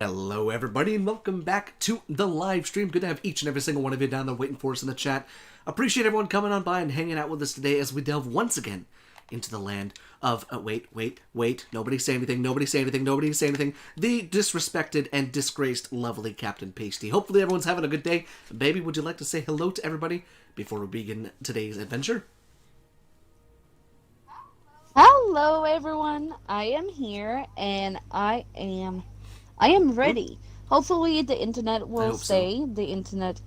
Hello everybody and welcome back to the live stream. Good to have each and every single one of you down there waiting for us in the chat. Appreciate everyone coming on by and hanging out with us today as we delve once again into the land of, wait, nobody say anything, nobody say anything, nobody say anything, the disrespected and disgraced lovely Captain Pasty. Hopefully everyone's having a good day. Baby, would you like to say hello to everybody before we begin today's adventure? Hello everyone, I am here and I am ready. Hopefully the internet will stay, the internet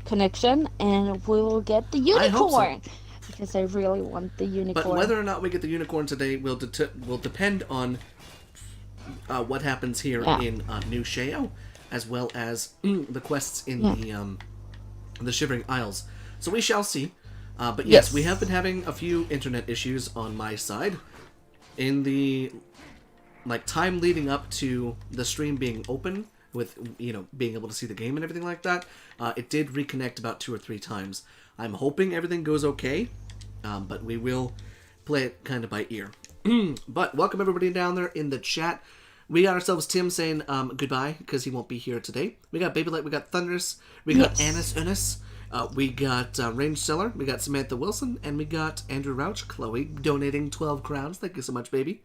connection, and we will get the unicorn. Because I really want the unicorn. But whether or not we get the unicorn today will depend on what happens here in New Sheo, as well as the quests in the Shivering Isles. So we shall see. But yes, we have been having a few internet issues on my side. In the time leading up to the stream being open, with being able to see the game and everything like that, it did reconnect about 2 or 3 times. I'm hoping everything goes okay, but we will play it kind of by ear. But welcome everybody down there in the chat. We got ourselves Tim saying goodbye because he won't be here today. We got Baby Light, we got Thunderous, we got Annis Unis, we got Range Seller, we got Samantha Wilson, and we got Andrew Rauch, Chloe donating 12 crowns. Thank you so much, baby.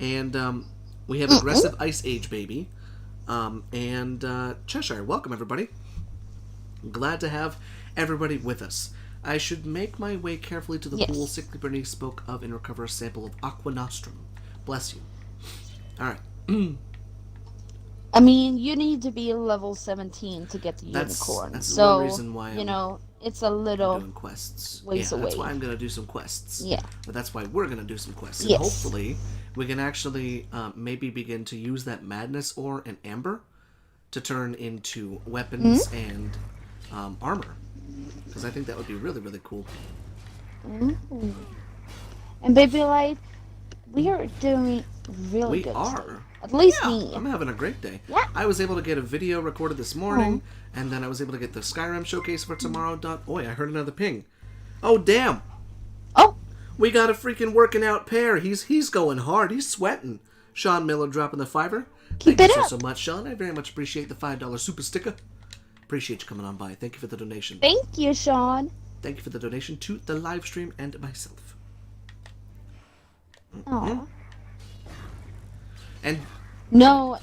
And we have Aggressive Ice Age Baby, and Cheshire. Welcome everybody. Glad to have everybody with us. I should make my way carefully to the pool Sickly Bernice spoke of and recover a sample of Aqua Nostrum. Bless you. Alright. I mean, you need to be level 17 to get the unicorn. That's so, one reason why it's a little doing quests. ways away. That's why I'm going to do some quests. Yeah. But that's why we're going to do some quests. And hopefully, we can actually maybe begin to use that Madness Ore and Amber to turn into weapons and armor. Because I think that would be really, really cool. And Baby Light, we are doing really good. We are. At least me. I'm having a great day. Yeah. I was able to get a video recorded this morning, and then I was able to get the Skyrim showcase for tomorrow. Oi, I heard another ping. Oh, damn. Oh. We got a freaking working out pair. He's going hard. He's sweating. Sean Miller dropping the $5. Keep Thank it you up. so much, Sean. I very much appreciate the $5 super sticker. Appreciate you coming on by. Thank you for the donation. Thank you, Sean. Thank you for the donation to the live stream and myself. Aww. And no,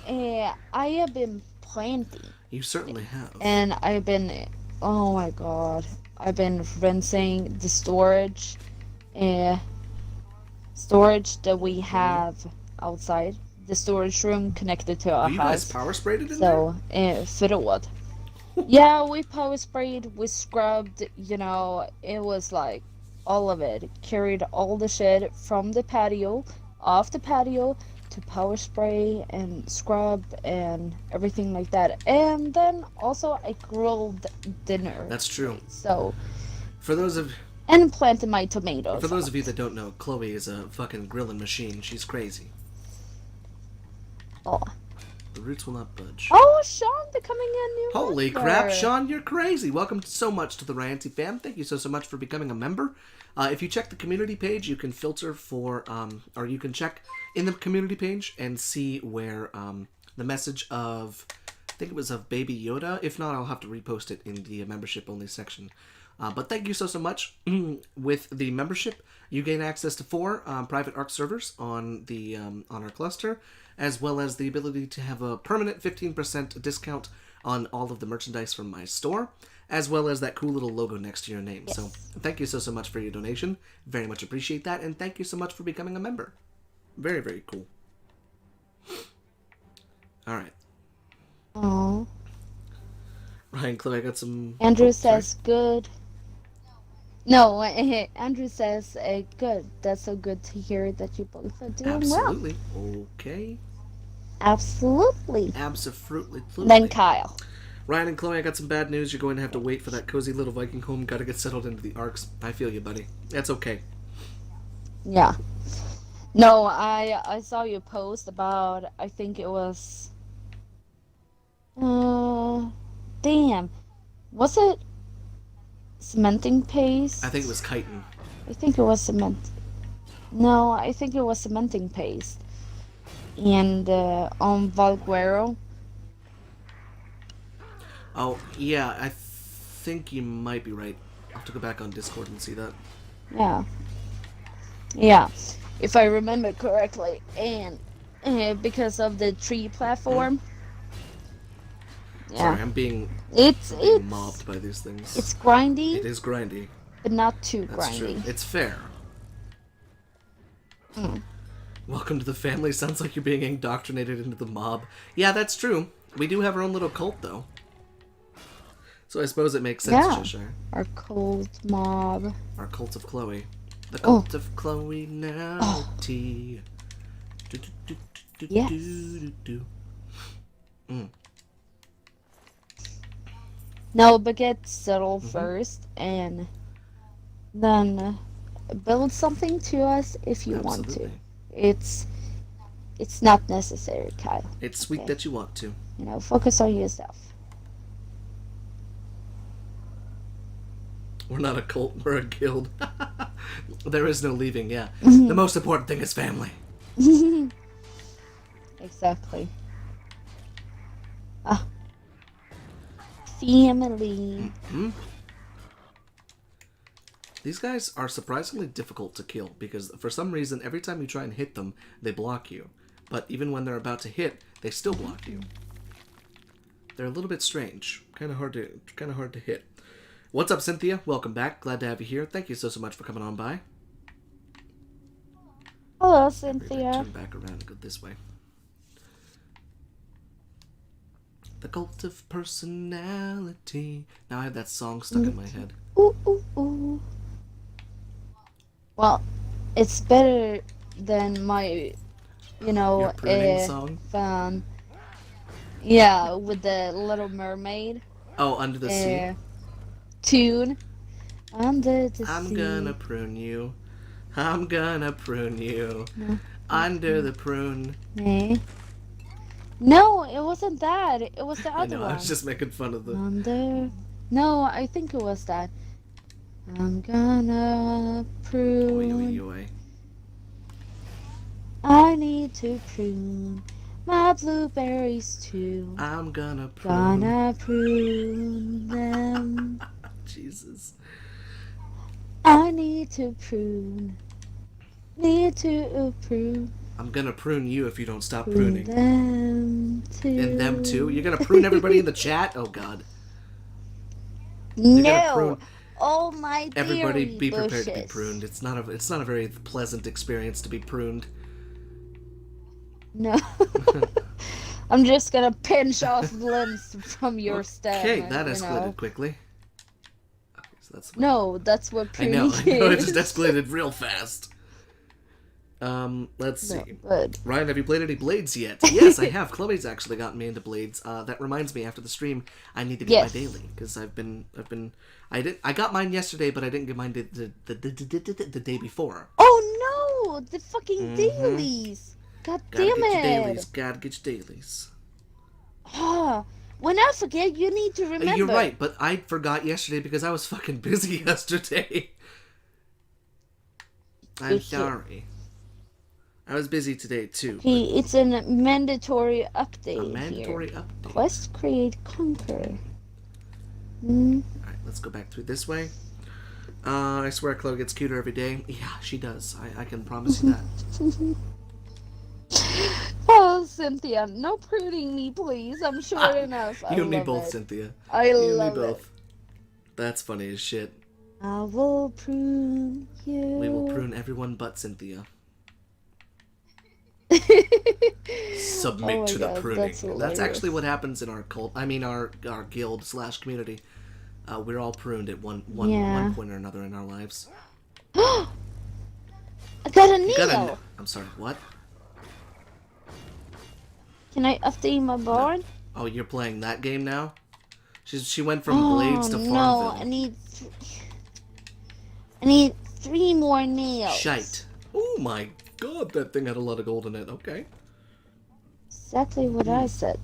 I have been planting. You certainly have. And I've been, oh my god, I've been rinsing the storage that we have outside. The storage room connected to our house. You guys power sprayed it in there? So, fiddlewood. Yeah, we power sprayed, we scrubbed, it was like all of it. Carried all the shit from the patio, off the patio, to power spray and scrub and everything like that. And then also I grilled dinner. That's true. So, for those of and planted my tomatoes. For those of you that don't know, Chloe is a fucking grilling machine. She's crazy. Oh. The roots will not budge. Oh, Sean becoming a new Holy member. crap, Sean, you're crazy. Welcome so much to the Ranty fam. Thank you so much for becoming a member. If you check the community page, you can filter for, or you can check in the community page and see where the message of, I think it was of Baby Yoda. If not, I'll have to repost it in the membership only section. But thank you so much. With the membership, you gain access to 4 private ARC servers on the on our cluster, as well as the ability to have a permanent 15% discount on all of the merchandise from my store, as well as that cool little logo next to your name. Yes. So thank you so much for your donation. Very much appreciate that, and thank you so much for becoming a member. Very, very cool. All right. Aww. Ryan, Chloe, I got some... Andrew says good. No, Andrew says good. That's so good to hear that you both are doing well. Absolutely. Okay. Absolutely. Absolutely. Then Kyle. Ryan and Chloe, I got some bad news. You're going to have to wait for that cozy little Viking home. Got to get settled into the arcs. I feel you, buddy. That's okay. Yeah. No, I saw your post about, I think it was... damn. Was it cementing paste? I think it was chitin. I think it was cement. No, I think it was cementing paste. And on Valguero, Oh, yeah, I think you might be right. I'll have to go back on Discord and see that. Yeah. Yeah. If I remember correctly. And because of the tree Hmm? platform. Yeah. Sorry, I'm being It's mobbed by these things. it's grindy, It is grindy. but not too That's true. grindy. It's fair. Mm. Welcome to the family. Sounds like you're being indoctrinated into the mob. Yeah, that's true. We do have our own little cult, though. So I suppose it makes sense, Yeah. Cheshire. Our cold mob. Our cult of Chloe. The Oh. cult of Chloe now. Tea. Yes. No, but get settled first, and then build something to us if you want to. Absolutely. It's not necessary, Kyle. It's sweet Okay. that you want to. You know, focus on yourself. We're not a cult, we're a guild. There is no leaving, yeah. The most important thing is family. Exactly. Ah. Family. These guys are surprisingly difficult to kill because for some reason every time you try and hit them, they block you. But even when they're about to hit, they still block you. They're a little bit strange. Kind of hard to hit. What's up, Cynthia? Welcome back. Glad to have you here. Thank you so much for coming on by. Hello, Maybe Cynthia. turn back around and go this way. The cult of personality. Now I have that song stuck in my head. Ooh, ooh, ooh. Well, it's better than my, Your pruning song? fan. Yeah, with the Little Mermaid Oh, Under the Sea. tune. Under the I'm sea. gonna prune you. I'm gonna prune you. Under the prune. Eh? No, it wasn't that. It was the I other know, one. I was just making fun of the... Under. No, I think it was that. I'm gonna Oi, prune. oi, oi. I need to prune my blueberries too. I'm gonna prune. Gonna prune them. Jesus. I need to prune. Need to prune. I'm gonna prune you if you don't stop Prune pruning. them too. And them too? You're gonna prune everybody in the chat? Oh god. gonna No. prune Oh my Everybody berry be prepared to be bushes. pruned. It's not a very pleasant experience to be pruned. No. I'm just gonna pinch off limbs from your stem. Okay, that you escalated know. quickly. Okay, so that's No, that's what I pruning know, it is. just escalated real fast. Let's see. No, but Ryan, have you played any Blades yet? Yes, I have. Chloe's actually gotten me into Blades. That reminds me, after the stream, I need to get Yes. my daily because I got mine yesterday, but I didn't get mine the day before. oh no, the fucking dailies. God Gotta damn get your it. dailies. Gotta get your dailies. Ah, when I forget, you need to remember. You're right, but I forgot yesterday because I was fucking busy yesterday. I'm Good shit. sorry. I was busy today too. Okay, it's a mandatory update A mandatory here. update. Quest, create, conquer. Alright, let's go back through this way. I swear Chloe gets cuter every day. Yeah, she does. I can promise you that. Oh, Cynthia, no pruning me, please. I'm short enough. I You and me love both, it. Cynthia. I You and me love both. it. That's funny as shit. I will prune you. We will prune everyone but Cynthia. Submit Oh my to the God, pruning. that's That's hilarious. actually what happens in our cult. I mean, our guild / community. We're all pruned at one Yeah. point or another in our lives. I got a You gotta. Neo. I'm sorry. What? Can I update my barn? Oh, you're playing that game now? She went from Blades to Farmville. No, I need 3 more nails. Shite. Oh my god, that thing had a lot of gold in it. Okay. Exactly what I said.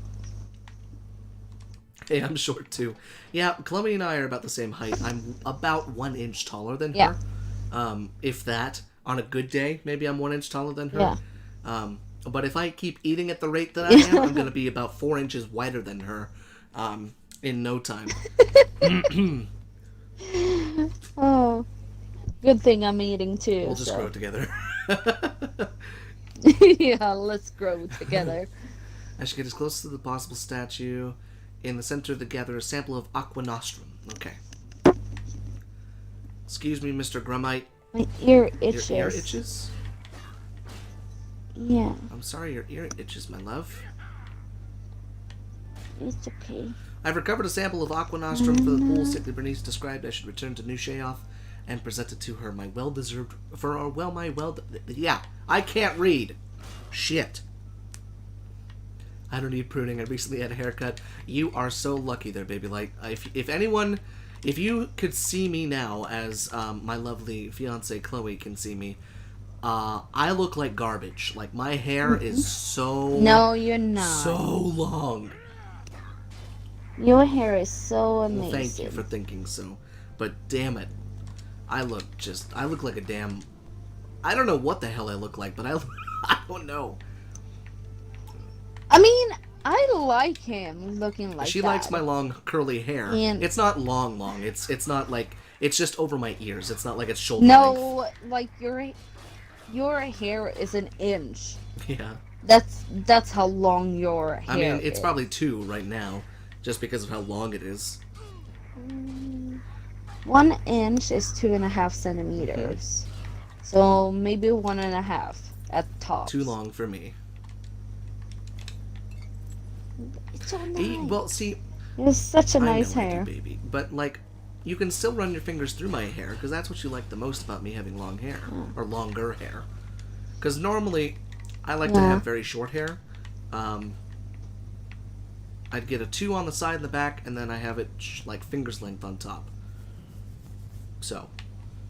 Hey, I'm short too. Yeah, Chloe and I are about the same height. I'm about 1 inch taller than Yeah. her. If that. On a good day, maybe I'm 1 inch taller than her. Yeah. But if I keep eating at the rate that I am, I'm going to be about 4 inches wider than her. in no time. Oh, good thing I'm eating too, We'll just grow so. together. Yeah, let's grow together. I should get as close to the possible statue. In the center of the gather a sample of aqua nostrum. Okay. Excuse me, Mr. Grummite. My ear Your ear itches. itches? Yeah, I'm sorry your ear itches, my love. it's okay. I've recovered a sample of aqua nostrum for the pool Sickly Bernice described. I should return to New Sheoth and present it to her. My well-deserved... For our well, my well... Yeah, I can't read. Shit. I don't need pruning. I recently had a haircut. You are so lucky there, baby. Like, if anyone... If you could see me now as my lovely fiance Chloe can see me, I look like garbage. Like, my hair is so... No, you're not. So long. Your hair is so amazing. Well, thank you for thinking so. But damn it. I look like a damn... I don't know what the hell I look like, but I don't know. I mean, I like him looking like She that. likes my long curly hair. And it's not long. It's not like... It's just over my ears. It's not like it's shoulder no, length. like your hair is an inch. Yeah. That's how long your hair I mean, it's is. probably 2 right now, just because of how long it is. 1 inch is 2.5 centimeters. So maybe 1.5 at top. Too long for me. It's so nice. Well, see, It's such a nice I know hair. I do, baby. But, like, you can still run your fingers through my hair, because that's what you like the most about me having long hair. Or longer hair. Because normally, I like to have very short hair. I'd get a 2 on the side and the back, and then I have it, like, fingers length on top. So,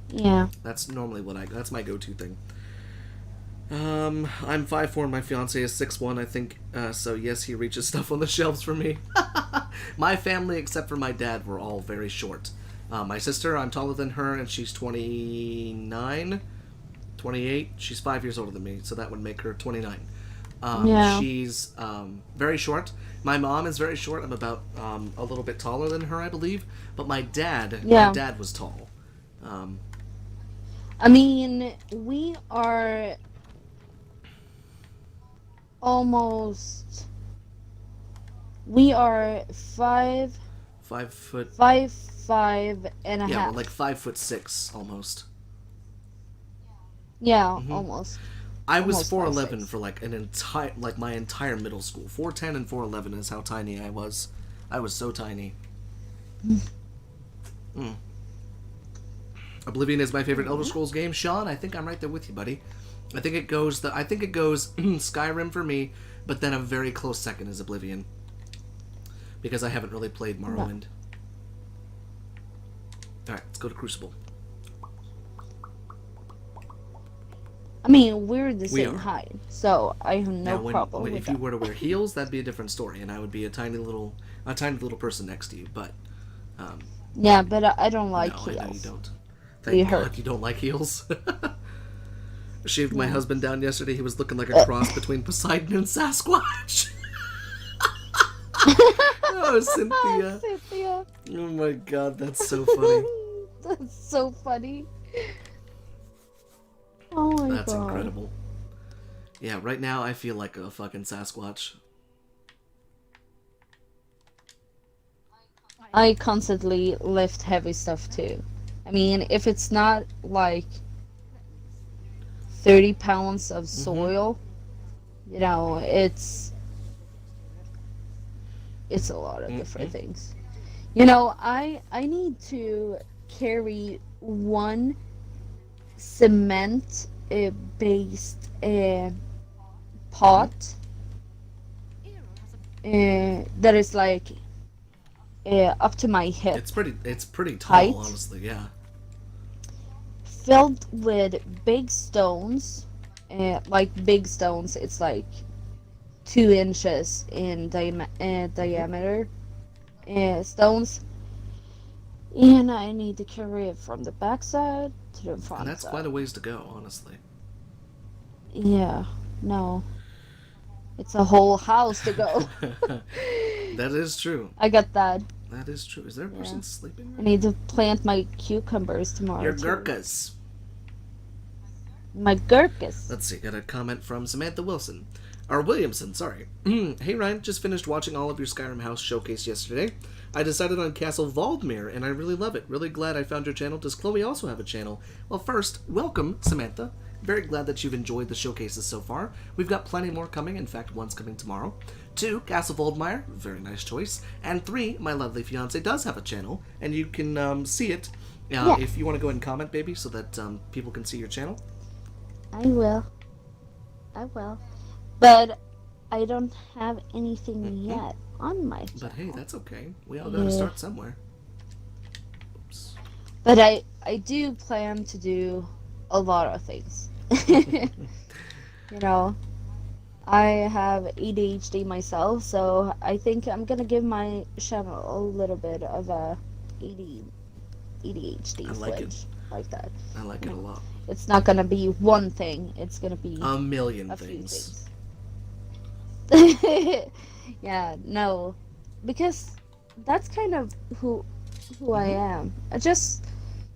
Yeah. that's normally that's my go-to thing. I'm 5'4", and my fiance is 6'1", I think, so yes, he reaches stuff on the shelves for me. My family, except for my dad, were all very short. My sister, I'm taller than her, and she's 29, 28. She's 5 years older than me, so that would make her 29. Yeah. She's very short. My mom is very short. I'm about a little bit taller than her, I believe. But my dad was tall. I mean, we are almost... We are 5 5'5". 5'5.5". Yeah, we're like 5'6" almost. Yeah, almost. I was Almost 4'11" 5'6". for like my entire middle school. 4'10" and 4'11" is how tiny I was. I was so tiny. Oblivion is my favorite Elder Scrolls game. Sean, I think I'm right there with you, buddy. I think it goes Skyrim for me, but then a very close second is Oblivion. Because I haven't really played Morrowind. Alright, let's go to Crucible. I mean, we're the We same are. height, so I have no Now, problem with if that. you were to wear heels, that'd be a different story, and I would be a tiny little person next to you. But Yeah, but I don't like no, heels. I know you don't. They Thank God hurt. you don't like heels. Shaved my husband down yesterday. He was looking like a cross between Poseidon and Sasquatch. Oh, Cynthia. Cynthia. Oh my God, that's so funny. That's so funny. Oh my That's god. incredible. Yeah, right now I feel like a fucking Sasquatch. I constantly lift heavy stuff too. I mean, if it's not like 30 pounds of soil, you know, it's a lot of different things. You know, I need to carry one cement based pot that is like up to my hip, It's pretty tall, height. honestly. Yeah. filled with big stones, like big stones. It's like 2 inches in diameter stones, and I need to carry it from the backside to the front And that's side. quite a ways to go, honestly. Yeah, no, it's a whole house to go. That is true. I got that That is true. Is there a person sleeping? I need to plant my cucumbers tomorrow. Your too. Gurkhas. My gurkas. Let's see. Got a comment from Samantha Wilson. Or Williamson, sorry. Hey Ryan, just finished watching all of your Skyrim House showcase yesterday. I decided on Castle Valdmere, and I really love it. Really glad I found your channel. Does Chloe also have a channel? Well, first, welcome, Samantha. Very glad that you've enjoyed the showcases so far. We've got plenty more coming. In fact, one's coming tomorrow. 2, Castle Valdmire. Very nice choice. And 3, my lovely fiance does have a channel, and you can see it if you want to go ahead and comment, baby, so that people can see your channel. I will. But I don't have anything yet on my channel. But hey, that's okay. We all gotta start somewhere. Oops. But I do plan to do a lot of things. You know, I have ADHD myself, so I think I'm gonna give my channel a little bit of a ADHD switch like that. I like it a lot. It's not gonna be one thing. It's gonna be a million few things. Yeah, no, because that's kind of who I am. I just,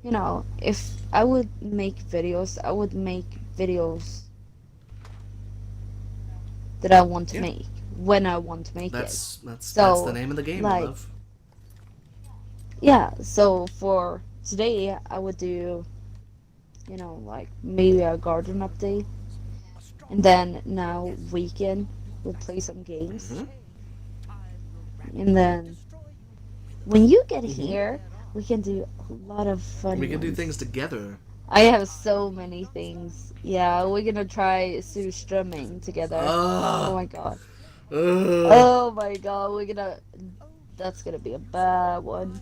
you know, if I would make videos, I would make videos that I want to make when I want to make it. That's the name of the game, like, love. Yeah, so for today, I would do, you know, like maybe a garden update, and then now weekend we'll play some games, and then when you get here, we can do a lot of fun. We can do things together. I have so many things. Yeah, we're gonna try surströmming together. Oh my god. Oh my god, that's gonna be a bad one.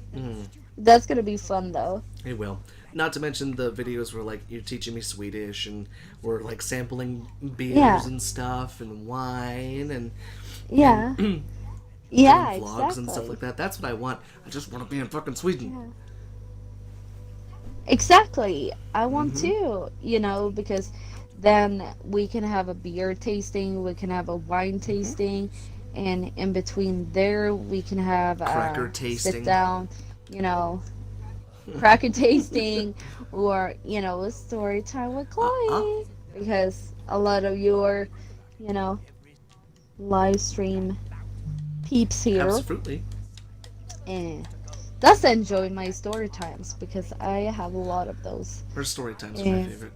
That's gonna be fun though. It will. Not to mention the videos where like you're teaching me Swedish and we're like sampling beers and stuff and wine and yeah, and yeah, vlogs exactly. and stuff like that. That's what I want. I just want to be in fucking Sweden. Yeah. Exactly. I want to, you know, because then we can have a beer tasting, we can have a wine tasting, and in between there we can have Cracker a tasting. sit down, you know, cracker tasting, or, you know, a story time with Chloe, because a lot of your, you know, live stream peeps here. Absolutely. And that's enjoy my story times, because I have a lot of those. Her story times are my favorite.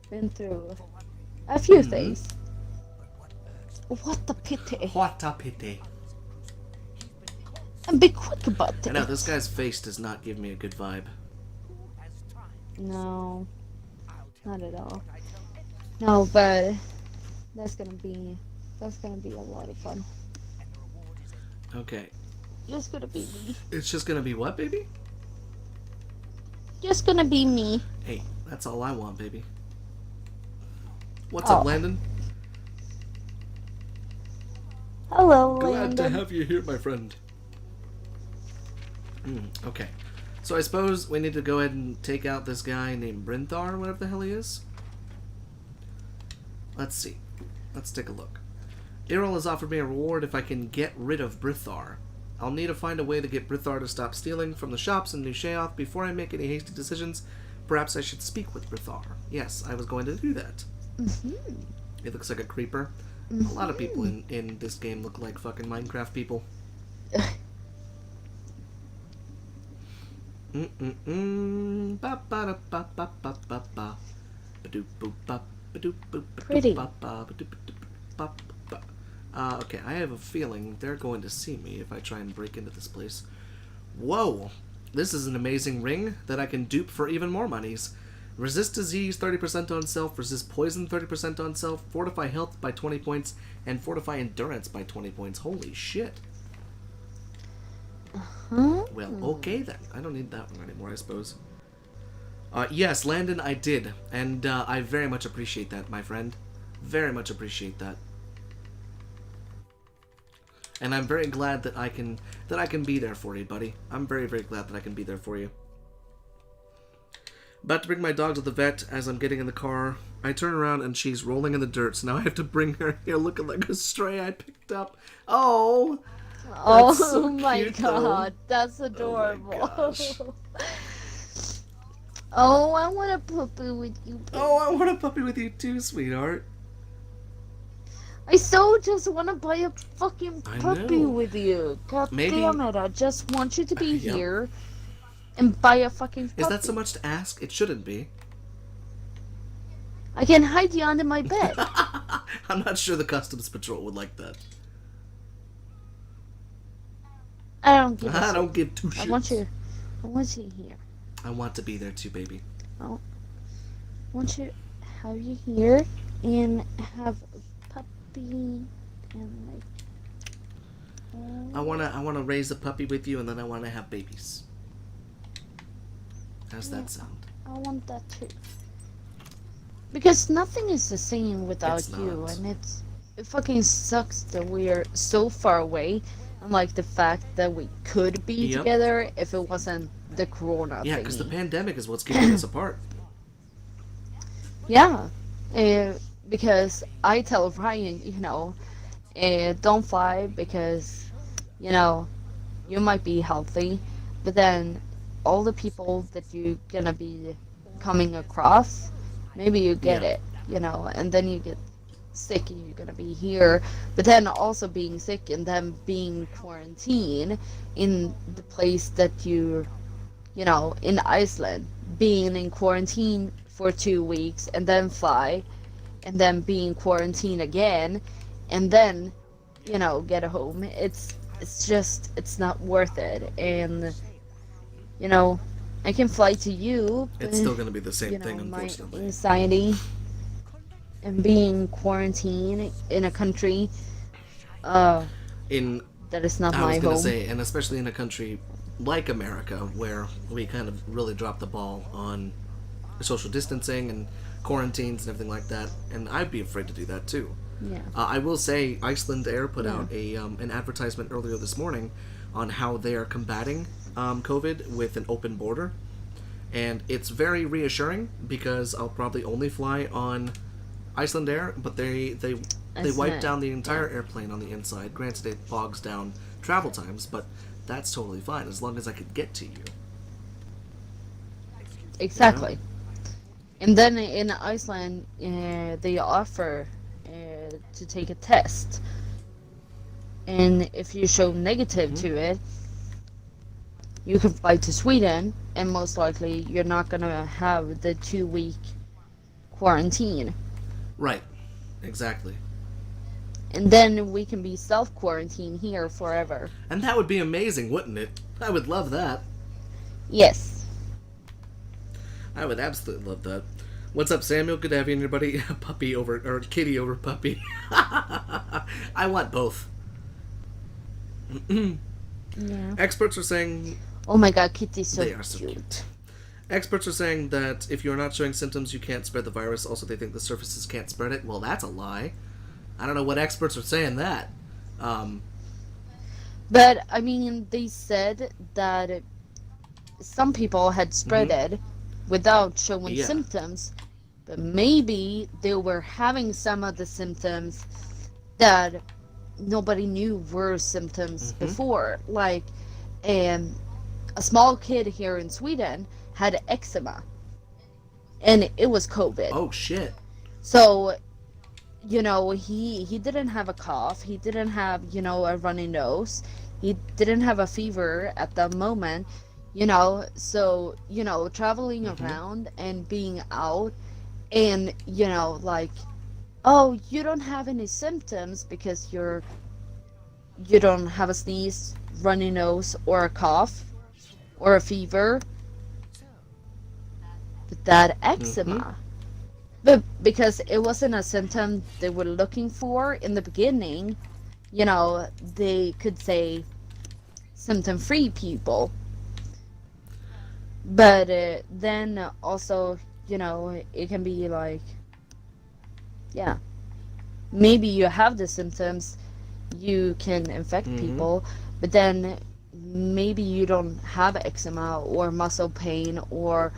Been through a few things. What a pity. What a pity. And be quick about it. I know, this guy's face does not give me a good vibe. No, not at all. No, but that's gonna be a lot of fun. Okay. Just gonna be me. It's just gonna be what, baby? Just gonna be me. Hey, that's all I want, baby. What's up, Landon? Hello, Glad Landon. to have you here, my friend. Okay. So I suppose we need to go ahead and take out this guy named Brinthar, whatever the hell he is. Let's see. Let's take a look. Errol has offered me a reward if I can get rid of Brithar. I'll need to find a way to get Brithar to stop stealing from the shops in New Sheoth before I make any hasty decisions. Perhaps I should speak with Brithar. Yes, I was going to do that. It looks like a creeper. A lot of people in this game look like fucking Minecraft people. Pretty. Okay, I have a feeling they're going to see me if I try and break into this place. Whoa! This is an amazing ring that I can dupe for even more monies. Resist disease 30% on self, resist poison 30% on self, fortify health by 20 points, and fortify endurance by 20 points. Holy shit. Well, okay then. I don't need that one anymore, I suppose. Yes, Landon, I did. And I very much appreciate that, my friend. Very much appreciate that. And I'm very glad that I can be there for you, buddy. I'm very, very glad that I can be there for you. About to bring my dog to the vet as I'm getting in the car. I turn around and she's rolling in the dirt, so now I have to bring her here looking like a stray I picked up. Oh! Oh So my cute, god, though. that's Oh my adorable. gosh. Oh, I want a puppy with you. Oh, I want a puppy with you too, sweetheart. I so just want to buy a fucking I puppy know. with you. God Maybe. damn it, I just want you to be Yep. here and buy a fucking puppy. Is that so much to ask? It shouldn't be. I can hide you under my bed. I'm not sure the Customs Patrol would like that. I don't give a I shit. don't give two shits. I want you here. I want to be there too, baby. I want you have you here and have a puppy and like. I wanna raise a puppy with you, and then I wanna have babies. How's that sound? I want that too. Because nothing is the same without It's you, not. and it fucking sucks that we're so far away. And like the fact that we could be Yep. together if it wasn't the corona Yeah, thingy. because the pandemic is what's keeping us apart. Yeah, because I tell Ryan, don't fly because, you might be healthy, but then all the people that you're gonna be coming across, maybe you get Yeah. it, and then you get sick and you're gonna be here, but then also being sick and then being quarantined in the place that in Iceland, being in quarantine for 2 weeks and then fly and then being quarantined again and then get home. It's not worth it. And I can fly to you, but It's still gonna be the same thing, my unfortunately. anxiety and being quarantined in a country that is not I my was gonna home. say, and especially in a country like America, where we kind of really dropped the ball on social distancing and quarantines and everything like that, and I'd be afraid to do that too. Yeah. I will say, Iceland Air put Yeah. out an advertisement earlier this morning on how they are combating COVID with an open border, and it's very reassuring because I'll probably only fly on Iceland Air, but they That's wipe nice. down the entire airplane on the inside. Granted, it bogs down travel times, but that's totally fine as long as I could get to you. Exactly. And then in Iceland, they offer to take a test. And if you show negative to it, you can fly to Sweden, and most likely you're not going to have the 2-week quarantine. Right. Exactly. And then we can be self-quarantined here forever. And that would be amazing, wouldn't it? I would love that. Yes. I would absolutely love that. What's up, Samuel? Good to have you and your buddy. Puppy over, or kitty over puppy. I want both. Yeah. Experts are saying Oh my god, Kitty's so they are so cute. cute. Experts are saying that if you're not showing symptoms, you can't spread the virus. Also, they think the surfaces can't spread it. Well, that's a lie. I don't know what experts are saying that. But, I mean, they said that some people had spread it without showing Yeah. symptoms, but maybe they were having some of the symptoms that nobody knew were symptoms before. Like, a small kid here in Sweden had eczema, and it was COVID. Oh, shit. So, he didn't have a cough. He didn't have, a runny nose. He didn't have a fever at that moment, So, traveling around and being out and, like, oh, you don't have any symptoms because you don't have a sneeze, runny nose, or a cough, or a fever. But that eczema. But because it wasn't a symptom they were looking for in the beginning, they could say symptom-free people. But then also, it can be like, yeah, maybe you have the symptoms, you can infect people, but then maybe you don't have eczema or muscle pain or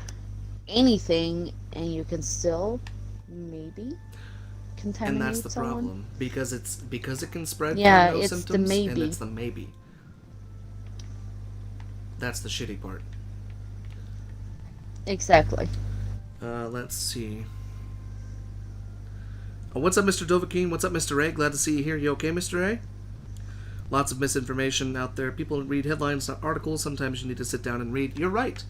anything, and you can still maybe And that's contaminate the someone. problem because it can spread through Yeah, no it's the symptoms, and it's maybe. the maybe. That's the shitty part. Exactly. Let's see. Oh, what's up, Mr. Dovahkiin? What's up, Mr. A? Glad to see you here. You okay, Mr. A? Lots of misinformation out there. People read headlines, not articles. Sometimes you need to sit down and read. You're right.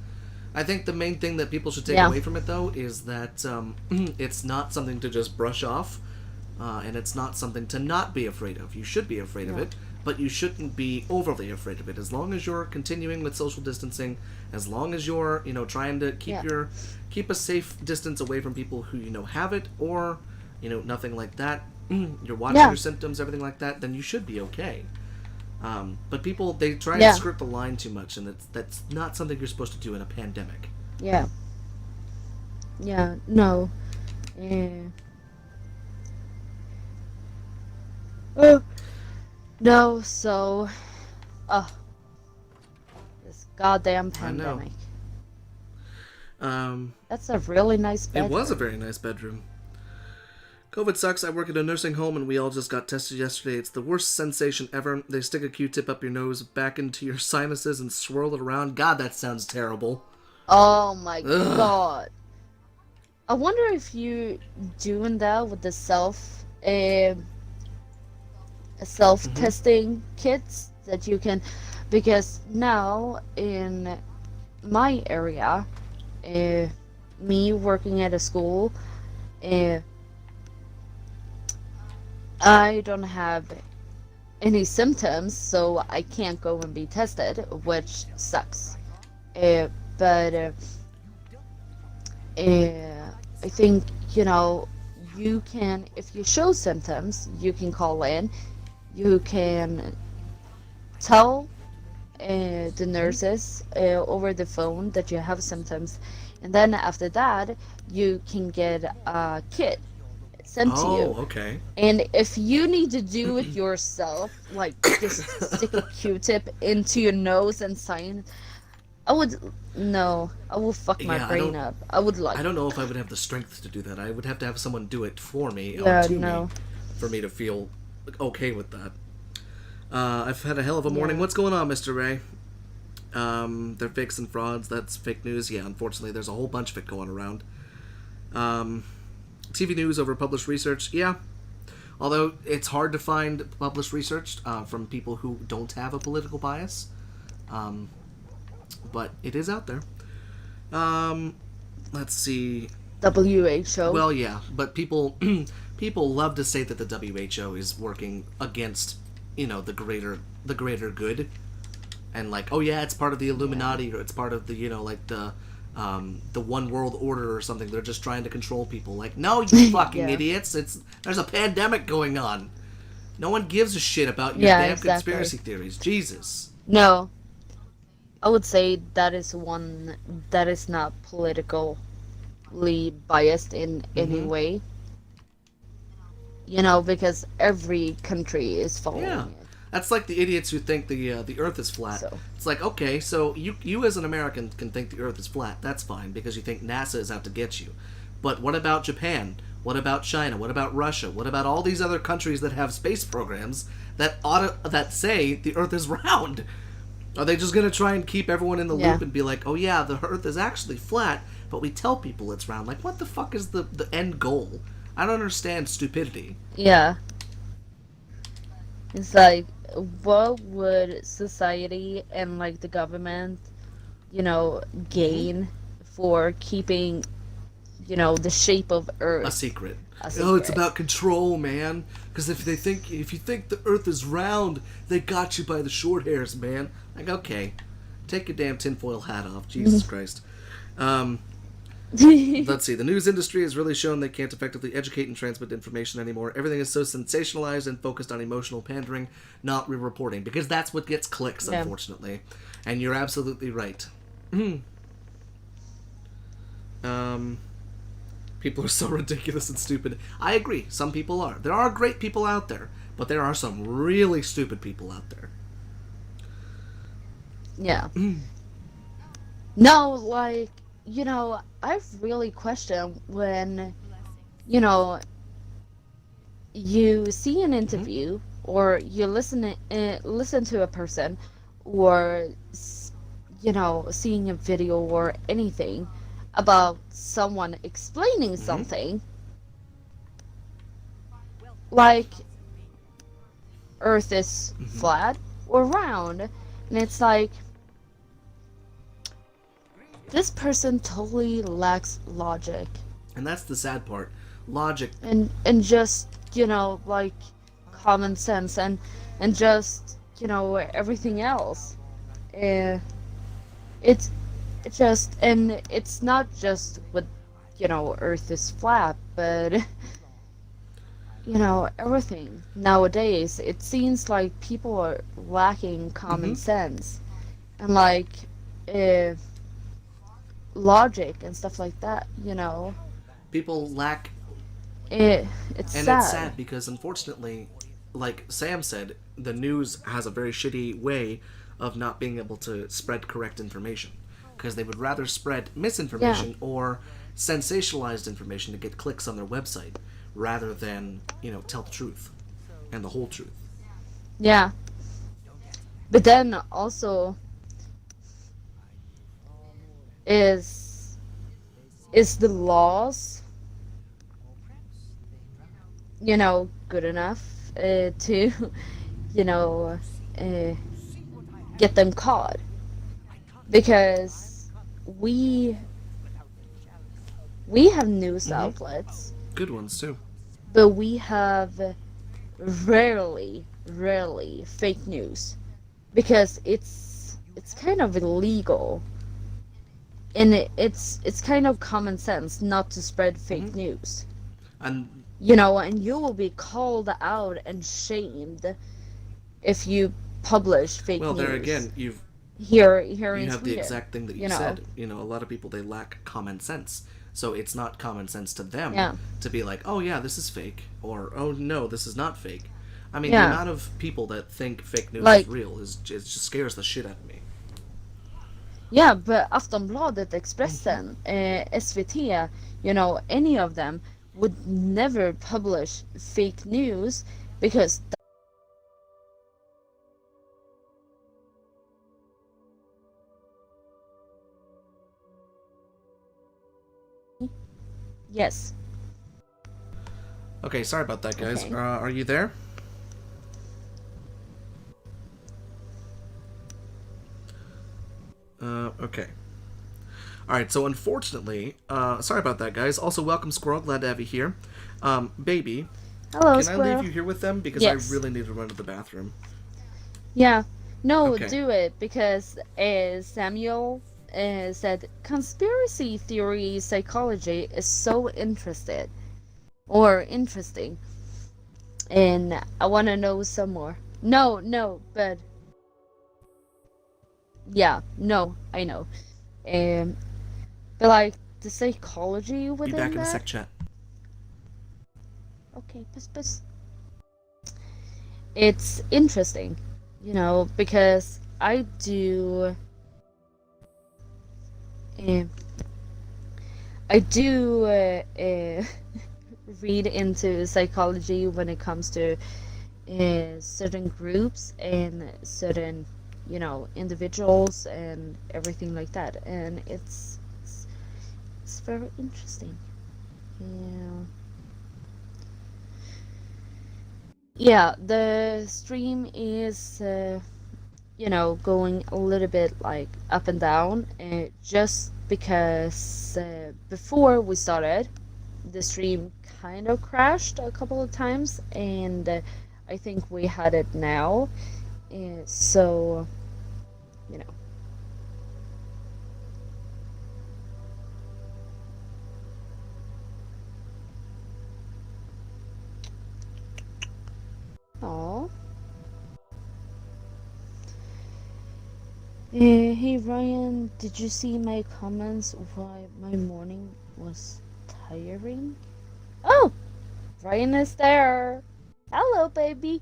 I think the main thing that people should take Yeah. away from it, though, is that it's not something to just brush off, and it's not something to not be afraid of. You should be afraid of Yeah. it, but you shouldn't be overly afraid of it. As long as you're continuing with social distancing, as long as you're, trying to keep Yeah. keep a safe distance away from people who have it, or nothing like that. You're watching Yeah. your symptoms, everything like that. Then you should be okay. But people, they try and Yeah. skirt the line too much, and that's not something you're supposed to do in a pandemic. Yeah. Yeah. No. Yeah. No. So. Oh, this goddamn I know. pandemic. Um, That's a really nice it bedroom. was a very nice bedroom. COVID sucks. I work at a nursing home, and we all just got tested yesterday. It's the worst sensation ever. They stick a Q-tip up your nose, back into your sinuses, and swirl it around. God, that sounds terrible. Oh my Ugh. god. I wonder if you doing that with the self-testing kits that you can, because now in my area, me working at a school, uh, I don't have any symptoms, so I can't go and be tested, which sucks. But I think, you can, if you show symptoms, you can call in, you can tell the nurses over the phone that you have symptoms, and then after that, you can get a kit sent to you. Oh, okay. And if you need to do it yourself, like just stick a Q-tip into your nose and sign, I would fuck my Yeah, brain up. I would like. I don't know if I would have the strength to do that. I would have to have someone do it for me, or Yeah, to no. me, for me to feel okay with that. I've had a hell of a morning. Yeah. What's going on, Mr. Ray? They're fakes and frauds. That's fake news. Yeah, unfortunately, there's a whole bunch of it going around. TV news over published research. Yeah. Although it's hard to find published research from people who don't have a political bias. But it is out there. Let's see. WHO. Well, yeah, but people people love to say that the WHO is working against, the greater good, and like, oh yeah, it's part of the Illuminati, or it's part of the, like the one world order or something. They're just trying to control people. Like, no, you fucking Yeah. idiots! There's a pandemic going on. No one gives a shit about your Yeah, damn exactly. conspiracy theories. Jesus. No, I would say that is one that is not politically biased in any Mhm. way. Because every country is following Yeah. it. That's like the idiots who think the Earth is flat. So. It's like, okay, so you as an American can think the Earth is flat. That's fine because you think NASA is out to get you. But what about Japan? What about China? What about Russia? What about all these other countries that have space programs that say the Earth is round? Are they just gonna try and keep everyone in the Yeah. loop and be like, oh yeah, the Earth is actually flat, but we tell people it's round? Like, what the fuck is the end goal? I don't understand stupidity. Yeah. It's like, what would society and like the government, gain for keeping, the shape of Earth A secret. a Oh, it's secret? about control, man. Because if you think the Earth is round, they got you by the short hairs, man. Like, okay, take your damn tinfoil hat off, Jesus Christ. Let's see. The news industry has really shown they can't effectively educate and transmit information anymore. Everything is so sensationalized and focused on emotional pandering, not real reporting, because that's what gets clicks, Yeah. unfortunately. And you're absolutely right. People are so ridiculous and stupid. I agree. Some people are. There are great people out there, but there are some really stupid people out there. Yeah. No, like, I've really questioned when, you know, you see an Hmm. interview or you listen to a person or seeing a video or anything about someone explaining Hmm. something like Earth is Hmm. flat or round, and it's like this person totally lacks logic And that's the sad part. Logic. and just like common sense and just everything else. uh, it's just, and it's not just with Earth is flat, but everything nowadays, it seems like people are lacking Hmm. common sense and like uh, logic and stuff like that. People lack, It's and it's sad. sad because unfortunately, like Sam said, the news has a very shitty way of not being able to spread correct information because they would rather spread Yeah, misinformation or sensationalized information to get clicks on their website rather than tell the truth and the whole truth. yeah. But then also, is the laws good enough to you know uh, get them caught? Because we we have news Hmm. outlets, Good ones too. but we have rarely fake news because it's kind of illegal, and it's kind of common sense not to spread Hmm. fake news. And And you will be called out and shamed if you publish fake well, there news again, here you in have the Sweden. exact thing that you You know, said. A lot of people, they lack common sense. So it's not common sense to them yeah, to be like, oh yeah, this is fake, or oh no, this is not fake. I mean, the yeah. amount of people that think fake news is Like, real is it just scares the shit out of me. yeah, but Aftonbladet, Hmm. Expressen, SVT, any of them would never publish fake news because yes, Okay, sorry about that, guys. okay. Are you there? Okay. All right. So unfortunately, sorry about that, guys. Also, welcome, Squirrel. Glad to have you here. Baby, Hello, can I leave squirrel. you here with them because I Yes. really need to run to the bathroom? Yeah. No, Okay. do it because Samuel said conspiracy theory psychology is so interesting, and I want to know some more. No, no, but yeah, no, I know. Um, but like the psychology Be within back in a that. sec, chat. Okay, but it's interesting, because um, I do read into psychology when it comes to certain groups and certain, individuals and everything like that, and it's very interesting. Yeah. Yeah, the stream is going a little bit like up and down, just because before we started, the stream kind of crashed a couple of times, and I think we had it now. So, you know. Aw. Hey Ryan, did you see my comments why my morning was tiring? Oh, Ryan is there. Hello, baby.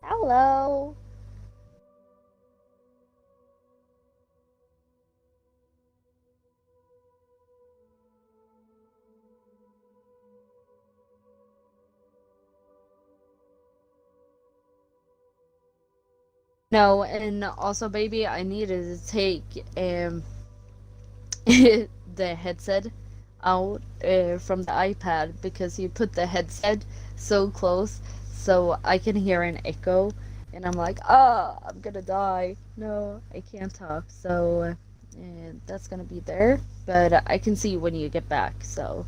Hello. No, and also, baby, I needed to take the headset out from the iPad because you put the headset so close so I can hear an echo, and I'm like, I'm gonna die. No, I can't talk. So that's gonna be there, but I can see when you get back. So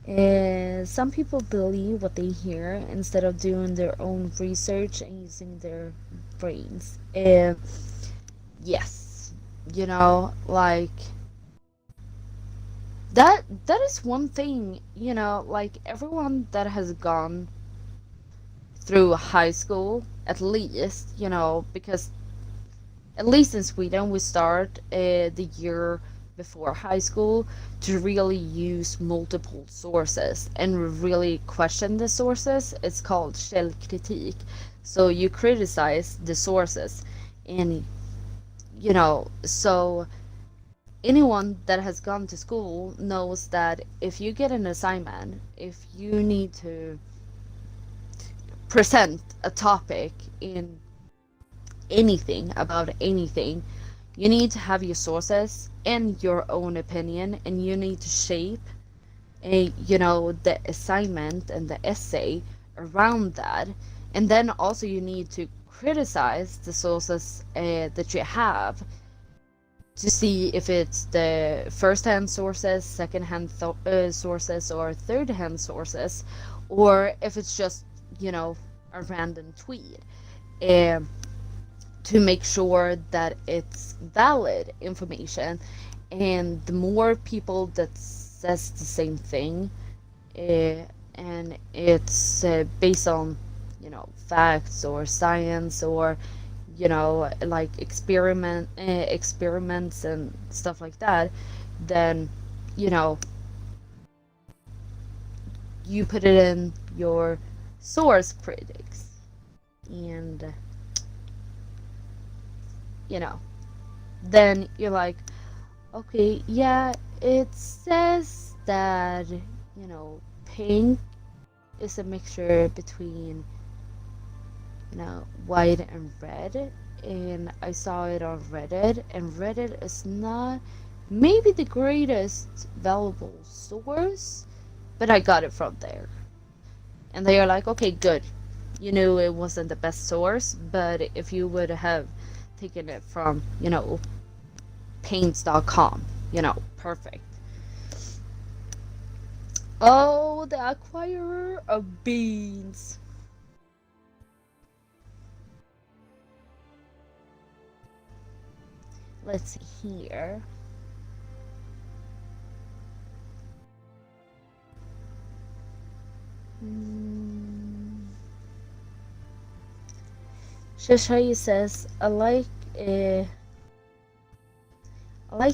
some people believe what they hear instead of doing their own research and using their brains. Yes, like that is one thing, like everyone that has gone through high school, at least, because at least in Sweden we start the year before high school to really use multiple sources and really question the sources. It's called källkritik. So you criticize the sources, and so anyone that has gone to school knows that if you get an assignment, if you need to present a topic in anything about anything, you need to have your sources and your own opinion, and you need to shape the assignment and the essay around that. And then also you need to criticize the sources that you have to see if it's the first-hand sources, second-hand sources, or third-hand sources, or if it's just, a random tweet. To make sure that it's valid information. And the more people that says the same thing, and it's based on, facts or science or, like experiments and stuff like that, then, you put it in your source critics. And then you're like, okay, yeah, it says that, pink is a mixture between, white and red, and I saw it on Reddit, and Reddit is not maybe the greatest valuable source, but I got it from there. And they are like, okay, good. You knew it wasn't the best source, but if you would have taken it from, paints.com, perfect. Oh, the acquirer of beans. Let's see here. Sheo says, I like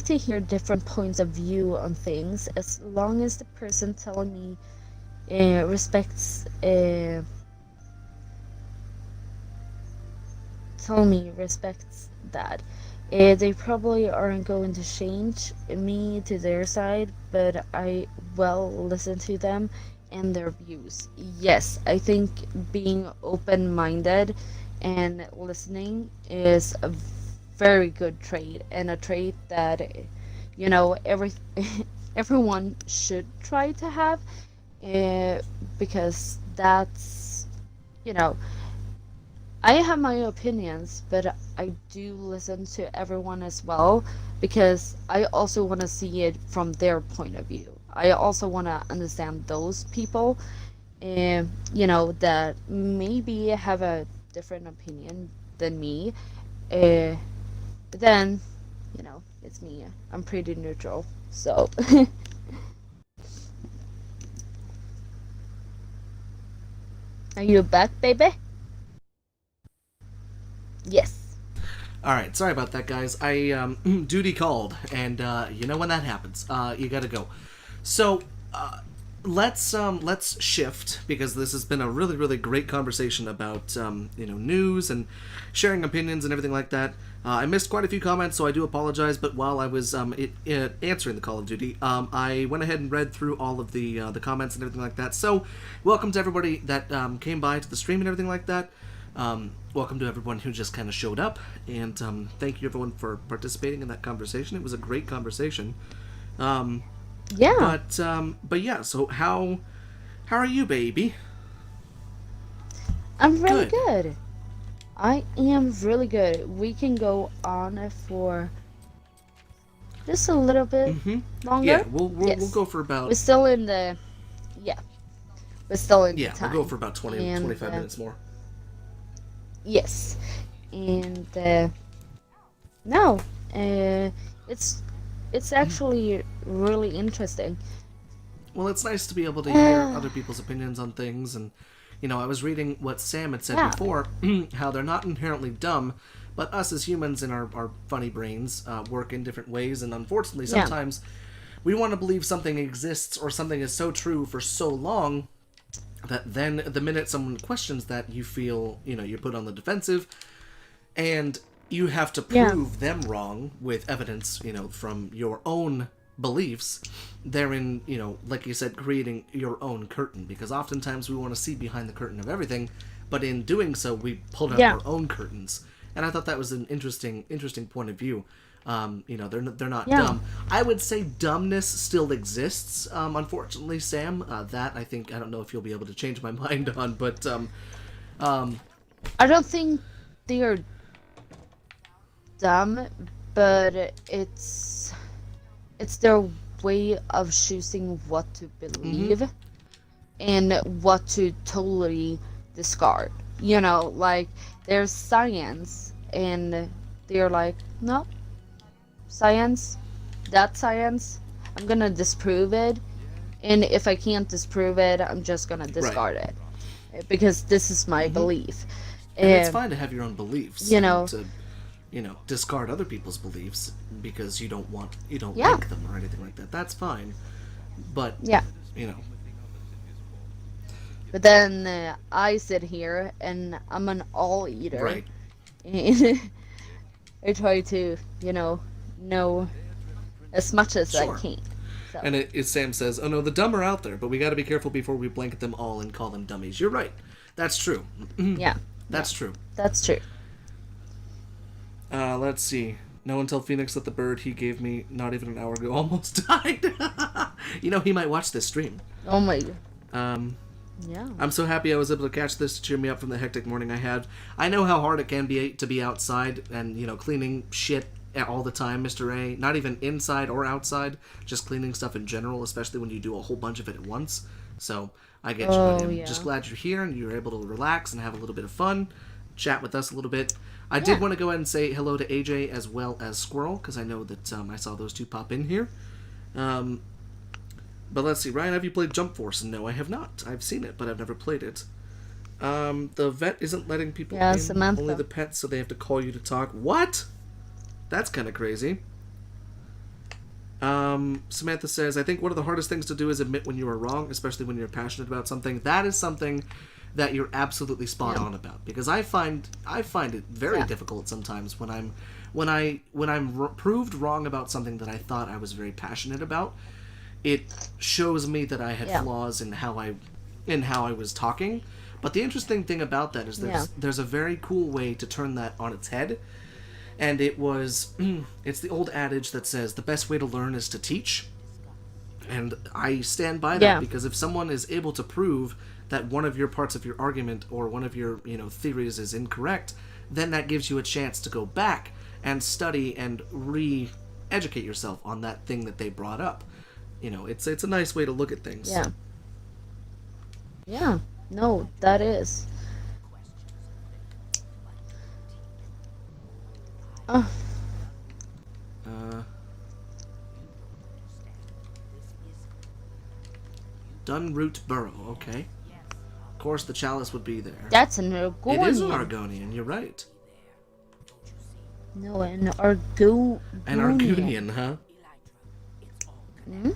to hear different points of view on things, as long as the person telling me respects that. They probably aren't going to change me to their side, but I will listen to them and their views. Yes, I think being open-minded and listening is a very good trait, and a trait that everyone should try to have, because that's I have my opinions, but I do listen to everyone as well, because I also want to see it from their point of view. I also want to understand those people, that maybe have a different opinion than me. But then, it's me. I'm pretty neutral, so. Are you back, baby? Yes. All right, sorry about that, guys. I duty called, and when that happens, you gotta go. So let's shift, because this has been a really, really great conversation about news and sharing opinions and everything like that. I missed quite a few comments, so I do apologize. But while I was answering the Call of Duty, I went ahead and read through all of the comments and everything like that. So welcome to everybody that came by to the stream and everything like that. Welcome to everyone who just kind of showed up, and thank you everyone for participating in that conversation. It was a great conversation. Yeah. But yeah. So how are you, baby? I'm really good. I am really good. We can go on for just a little bit longer. Yeah, we'll Yes. go for about We're still in the we're still in the yeah. time. We'll go for about 20 And, 25 minutes more. Yes. And no, it's actually really interesting. Well, it's nice to be able to hear other people's opinions on things, and I was reading what Sam had said Yeah. before, how they're not inherently dumb, but us as humans and our funny brains work in different ways, and unfortunately, Yeah. sometimes we want to believe something exists or something is so true for so long that then the minute someone questions that, you feel, you're put on the defensive, and you have to prove them wrong with evidence, from your own beliefs, therein, like you said, creating your own curtain, because oftentimes we want to see behind the curtain of everything, but in doing so, we pulled out our own curtains. And I thought that was an interesting point of view. They're not dumb. I would say dumbness still exists. Unfortunately, Sam, that I don't know if you'll be able to change my mind on, but I don't think they're dumb, but it's their way of choosing what to believe and what to totally discard. Like there's science, and they're like, no, science, that's science. I'm gonna disprove it, and if I can't disprove it, I'm just gonna discard it because this is my belief. And it's fine to have your own beliefs. And to discard other people's beliefs because you don't like them or anything like that. That's fine. But But then I sit here and I'm an all eater. Right. And I try to, know as much as I can. So. And Sam says, "Oh no, the dumb are out there, but we got to be careful before we blanket them all and call them dummies." You're right. That's true. Yeah. That's true. That's true. Let's see. No one tell Phoenix that the bird he gave me not even an hour ago almost died. He might watch this stream. Oh my. Yeah. I'm so happy I was able to catch this to cheer me up from the hectic morning I had. I know how hard it can be to be outside and, cleaning shit all the time, Mr. A. Not even inside or outside, just cleaning stuff in general, especially when you do a whole bunch of it at once. So, I get you. I'm just glad you're here and you're able to relax and have a little bit of fun, chat with us a little bit. I did want to go ahead and say hello to AJ as well as Squirrel, because I know that I saw those two pop in here. But let's see, Ryan, have you played Jump Force? No, I have not. I've seen it, but I've never played it. The vet isn't letting people in. Samantha. Only the pets, so they have to call you to talk. What? That's kind of crazy. Samantha says, I think one of the hardest things to do is admit when you are wrong, especially when you're passionate about something. That is something that you're absolutely spot on about, because I find it very difficult sometimes when I'm proved wrong about something that I thought I was very passionate about. It shows me that I had flaws in how I was talking. But the interesting thing about that is there's a very cool way to turn that on its head. And it's the old adage that says the best way to learn is to teach. And I stand by that, because if someone is able to prove that one of your parts of your argument or one of your theories is incorrect, then that gives you a chance to go back and study and re-educate yourself on that thing that they brought up. It's a nice way to look at things. Yeah. Yeah. No, that is. Dunroot Burrow, okay. Of course, the chalice would be there. That's an Argonian. It is an Argonian, you're right. No, an Argonian. An Argonian, huh? Hmm?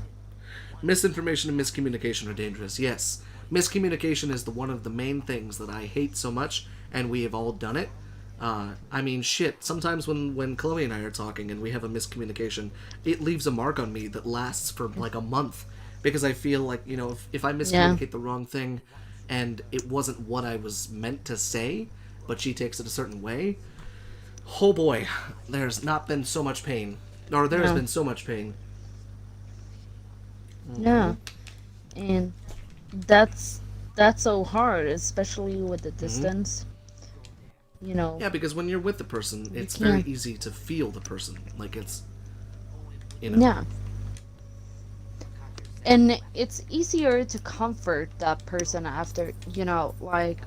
Misinformation and miscommunication are dangerous, yes. Miscommunication is one of the main things that I hate so much, and we have all done it. I mean, shit, sometimes when Chloe and I are talking and we have a miscommunication, it leaves a mark on me that lasts for like a month, because I feel like, if I miscommunicate the wrong thing and it wasn't what I was meant to say, but she takes it a certain way, oh boy, there's not been so much pain. Or there's been so much pain. Yeah. And that's so hard, especially with the distance. You know. Yeah, because when you're with the person, it's very easy to feel the person. Like it's, Yeah. And it's easier to comfort that person after, like,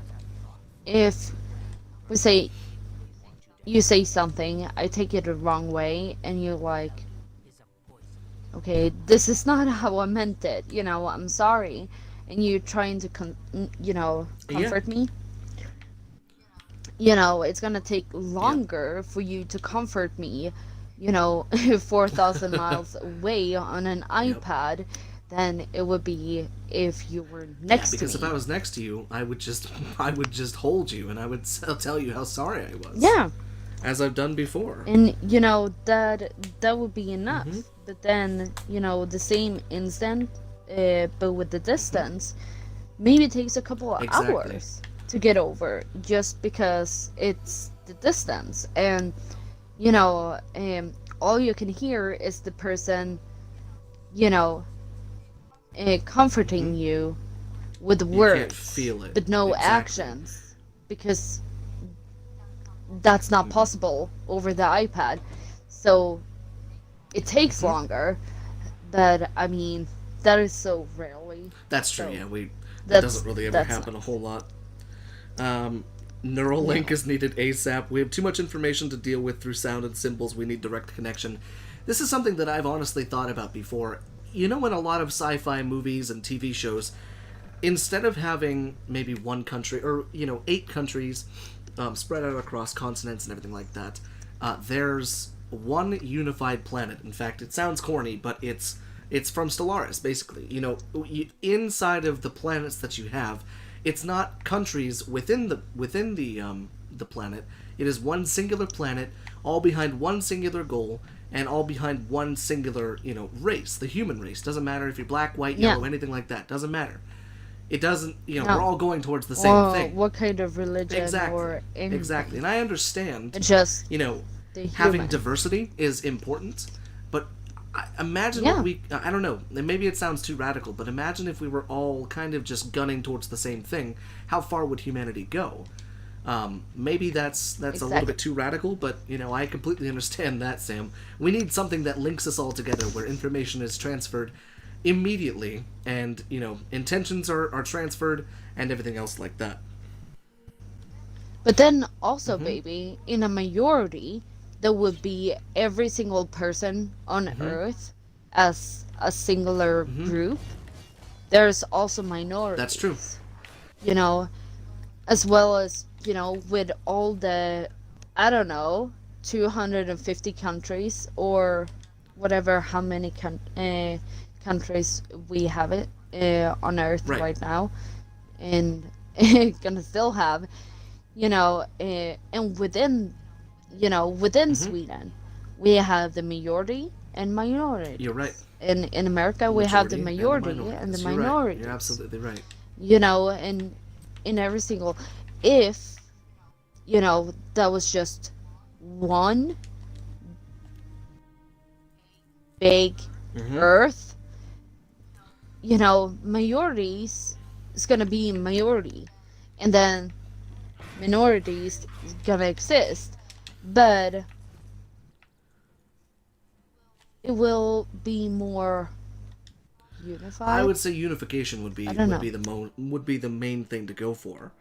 if we say, you say something, I take it the wrong way, and you're like, okay, this is not how I meant it, I'm sorry. And you're trying to, comfort me. It's gonna take longer for you to comfort me, 4,000 miles away on an iPad than it would be if you were next to me. Because if I was next to you, I would just hold you and I would tell you how sorry I was. Yeah. As I've done before. And, that would be enough. But then, the same instant, but with the distance, maybe it takes a couple of hours to get over, just because it's the distance. And, all you can hear is the person, comforting you with words, can't feel it. but no actions, because that's not possible over the iPad. So it takes longer, but I mean, that is so rarely. That's true. That doesn't really ever happen a whole lot. Neuralink is needed ASAP. We have too much information to deal with through sound and symbols. We need direct connection. This is something that I've honestly thought about before. In a lot of sci-fi movies and TV shows, instead of having maybe one country or 8 countries spread out across continents and everything like that, there's one unified planet. In fact, it sounds corny, but it's from Stellaris, basically. Inside of the planets that you have, it's not countries within the planet. It is one singular planet, all behind one singular goal, and all behind one singular, race, the human race. Doesn't matter if you're black, white, yellow, anything like that. Doesn't matter. It doesn't, we're all going towards the same thing. What kind of religion or anything. Exactly. And I understand, just having diversity is important, but imagine what I don't know, maybe it sounds too radical, but imagine if we were all kind of just gunning towards the same thing. How far would humanity go? Maybe that's a little bit too radical, but I completely understand that, Sam. We need something that links us all together, where information is transferred immediately, and intentions are transferred, and everything else like that. But then also, baby, in a majority, there would be every single person on Earth as a singular group. There's also minorities. That's true. As well as, with all the, I don't know, 250 countries or whatever, how many countries we have it on Earth right now, and gonna still have, and within Sweden, we have the majority and minority. You're right. In America, we have the majority and the minority. You're absolutely right. And in every single, if that was just one big Earth, majorities is gonna be majority, and then minorities is gonna exist, but it will be more unified. I would say unification would be the main thing to go for.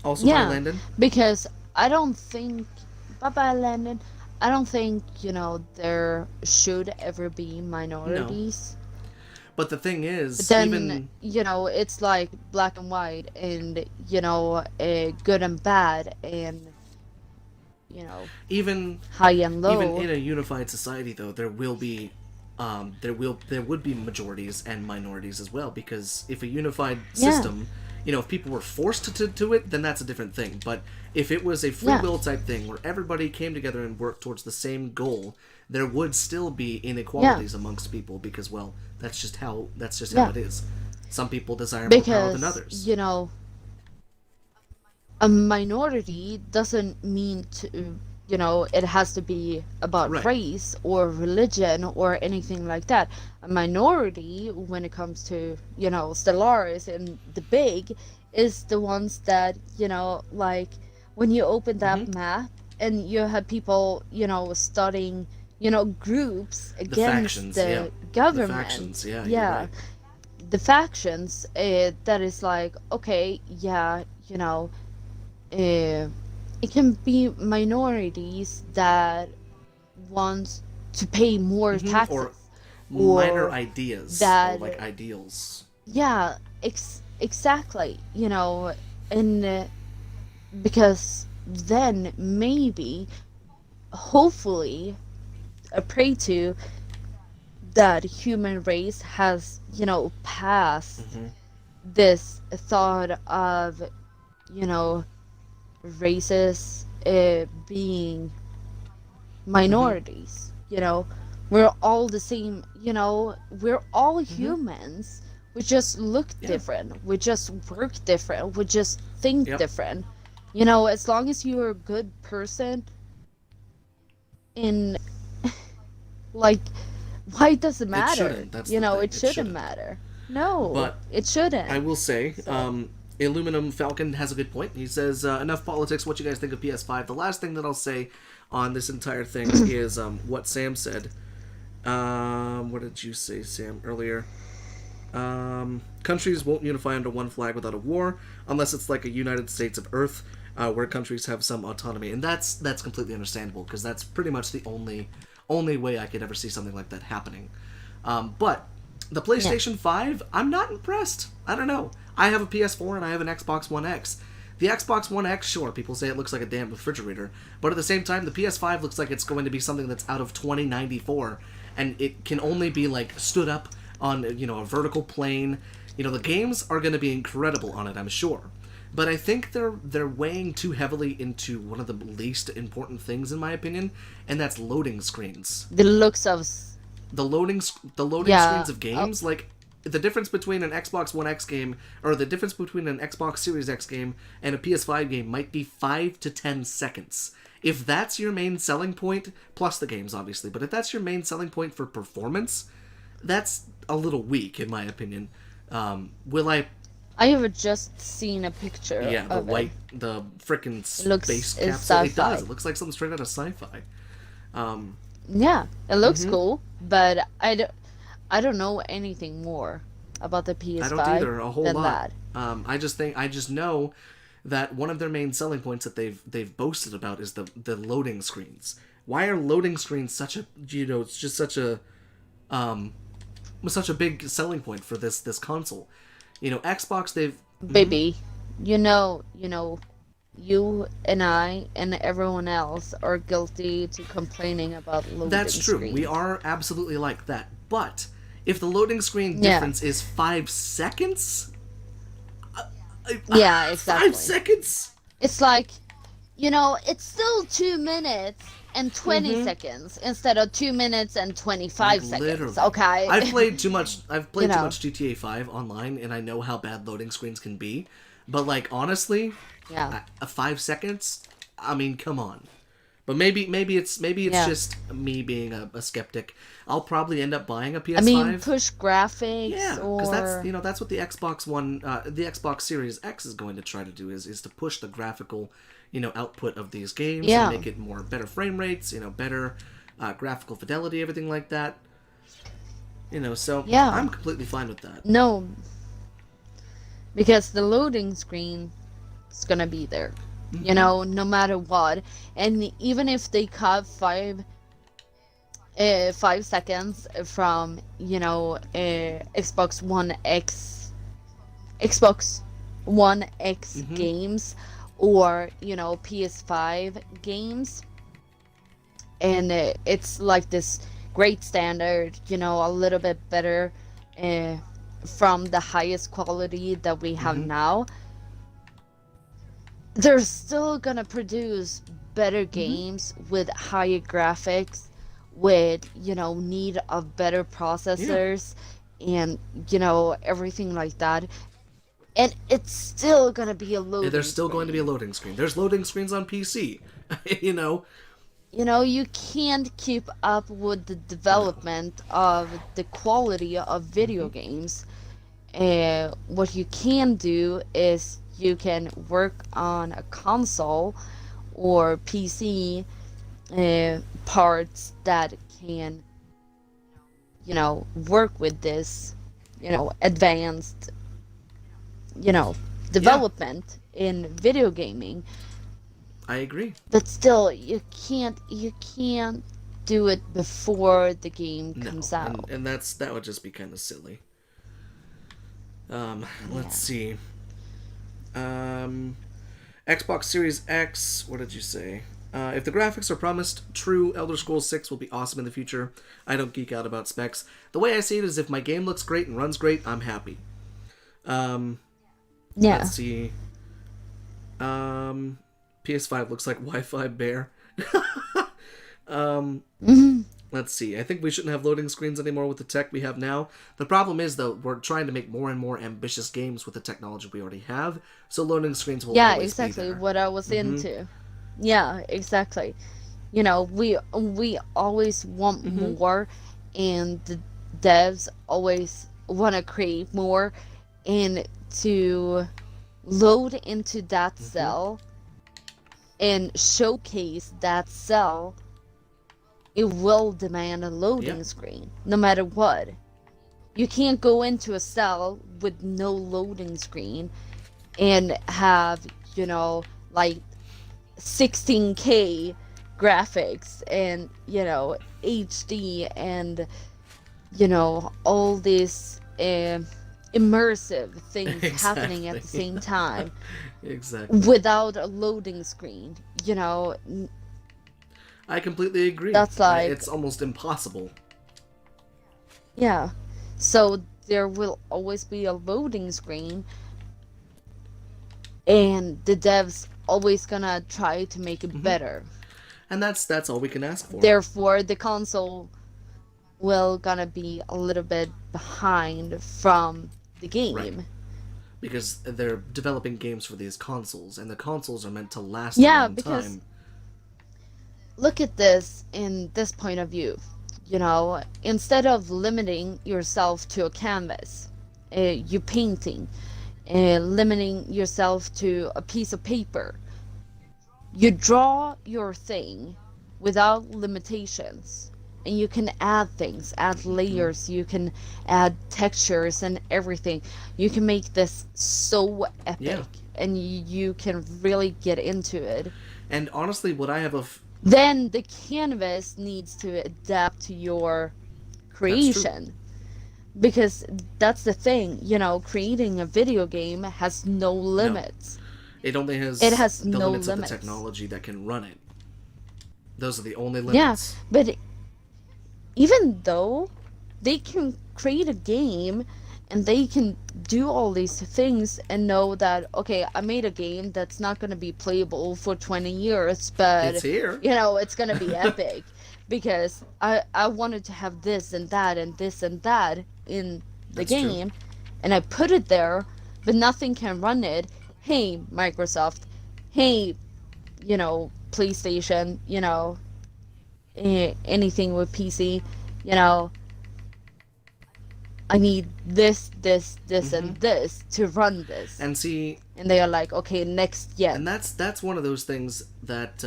Also, bye, Landon. Because I don't think, bye, Landon. I don't think there should ever be minorities. No. But the thing is, then it's like black and white, and good and bad, and even high and low. Even in a unified society, though, there would be majorities and minorities as well. Because if a unified system, if people were forced to it, then that's a different thing. But if it was a free will type thing where everybody came together and worked towards the same goal, there would still be inequalities amongst people, because that's just how it is. Some people desire more power than others. a minority doesn't mean to, it has to be about Right. race or religion or anything like that. A minority, when it comes to, Stellaris and the big, is the ones that, like when you open Hmm. that map and you have people, studying, groups The against factions, yeah. the The factions, government. yeah, you're Yeah, right. the factions, that is like, okay, yeah, uh, it can be minorities that want to pay more Or taxes, minor or ideas, or like that, ideals. yeah, exactly, and because then maybe, hopefully, I pray to that human race has, passed Hmm. this thought of, you know, races being Hmm. minorities. We're all the same. We're all Hmm. humans. We just look Yeah. different. We just work different. We just think Yep. different. As long as you're a good person, in like, why does it It matter? shouldn't. That's the thing. It It shouldn't shouldn't. matter. No, But it I shouldn't. will say, So, Illuminum Falcon has a good point. He says, enough politics. What you guys think of PS5? The last thing that I'll say on this entire thing is what Sam said. What did you say, Sam, earlier? Countries won't unify under one flag without a war, unless it's like a United States of Earth, where countries have some autonomy, and that's completely understandable because that's pretty much the only way I could ever see something like that happening. But the yeah. PlayStation 5, I'm not impressed. I don't know. I have a PS4 and I have an Xbox One X. The Xbox One X, sure, people say it looks like a damn refrigerator, but at the same time, the PS5 looks like it's going to be something that's out of 2094, and it can only be like stood up on a vertical plane. The games are going to be incredible on it, I'm sure, but I think they're weighing too heavily into one of the least important things in my opinion, and that's loading screens. The looks of, The loading yeah. screens of games, like the difference between an Xbox One X game or the difference between an Xbox Series X game and a PS5 game might be 5 to 10 seconds. If that's your main selling point, plus the games obviously, but if that's your main selling point for performance, that's a little weak in my opinion. Will I? I have just seen a picture Yeah, of it. the frickin' It looks space it's capsule. It does. sci-fi. It looks like something straight out of sci-fi. Um, Yeah, it looks hmm cool, but I don't know anything more about the I don't PS5 either a whole than lot. that. I just know that one of their main selling points that they've boasted about is the loading screens. Why are loading screens such a it's just um such a big selling point for this console? Xbox they've mhm. Baby, you and I and everyone else are guilty to complaining about That's loading true. We screens. are absolutely like that. But if the loading screen Yeah. difference is 5 seconds, Yeah, 5 exactly. seconds. It's like, it's still 2 minutes and 20 Mm-hmm. seconds instead of 2 minutes and Like 25 seconds. literally, Okay. I've played too much. I've you played too know, much GTA 5 online, and I know how bad loading screens can be. But like honestly, yeah. a 5 seconds. I mean, come on. But maybe it's Yeah. just me being a skeptic. I'll probably end up buying a I mean, PS5. push graphics Yeah, because that's or that's what the Xbox One, the Xbox Series X is going to try to do is to push the graphical, output of these games and yeah. make it more better frame rates, better graphical fidelity, everything like that. So Yeah. I'm completely fine with that. No, because the loading screen is gonna be there. Hmm. No matter what. And even if they cut 5 seconds from, Xbox One X Hmm. games, or, PS5 games, and it's like this great standard, a little bit better, uh, from the highest quality that we have Hmm. now, they're still gonna produce better Hmm. games with higher graphics, with, need of better Yeah. processors, and, everything like that. And it's still gonna be a loading There's still screen. going to be a loading screen. There's loading screens on PC. You know? You know, you can't keep up with the No. development of the quality of video Hmm. games. What you can do is you can work on a console or PC parts that can, work with this, advanced, you know, Yeah, development in video gaming. I agree. But still, you can't do it before the game No, comes and out. and that would just be kind of silly. Let's Yeah. see. Um, Xbox Series X. What did you say? If the graphics are promised true, Elder Scrolls 6 will be awesome in the future. I don't geek out about specs. The way I see it is if my game looks great and runs great, I'm happy. Um, let's Yeah. see. Um, PS5 looks like Wi-Fi Bear. um, Hmm. let's see. I think we shouldn't have loading screens anymore with the tech we have now. The problem is, though, we're trying to make more and more ambitious games with the technology we already have, so loading screens will Yeah, always be exactly there. what I was Mm-hmm. into. Yeah, exactly. We always want Mm-hmm. more, and the devs always want to create more, and to load into that Mm-hmm. cell and showcase that cell, it will demand a Yeah. loading screen, no matter what. You can't go into a cell with no loading screen and have, like 16K graphics and, HD and, all these immersive things happening at the Exactly. same time Exactly. without a loading screen. I completely agree. That's like, It's almost impossible. yeah. So there will always be a loading screen, and the devs always gonna try to make it Mm-hmm. better. And that's all we can ask for. Therefore, the console will gonna be a little bit behind from the Right. game. Because they're developing games for these consoles, and the consoles are meant to last a Yeah, long because time. look at this in this point of view. Instead of limiting yourself to a canvas, you painting, limiting yourself to a piece of paper, you draw your thing without limitations, and you can add things, add Hmm. layers, you can add textures and everything. You can make this so Yeah. epic, and you can really get into it. And honestly, what I have Then the canvas needs to adapt to your that's true. creation, because that's the thing, creating a video game has no No, limits. it only It has has the no limits of the limits. technology that can run it. Those are the only Yeah, limits. but even though they can create a game and they can do all these things and know that, okay, I made a game that's not going to be playable for 20 years, It's but here. it's going to be epic because I wanted to have this and that and this and that in the That's true. game, and I put it there, but nothing can run it. Hey, Microsoft. Hey, PlayStation, anything with PC, you know, I need this, this, this, Hmm. and this to run this. And see, And they are like, okay, next and gen. that's one of those things that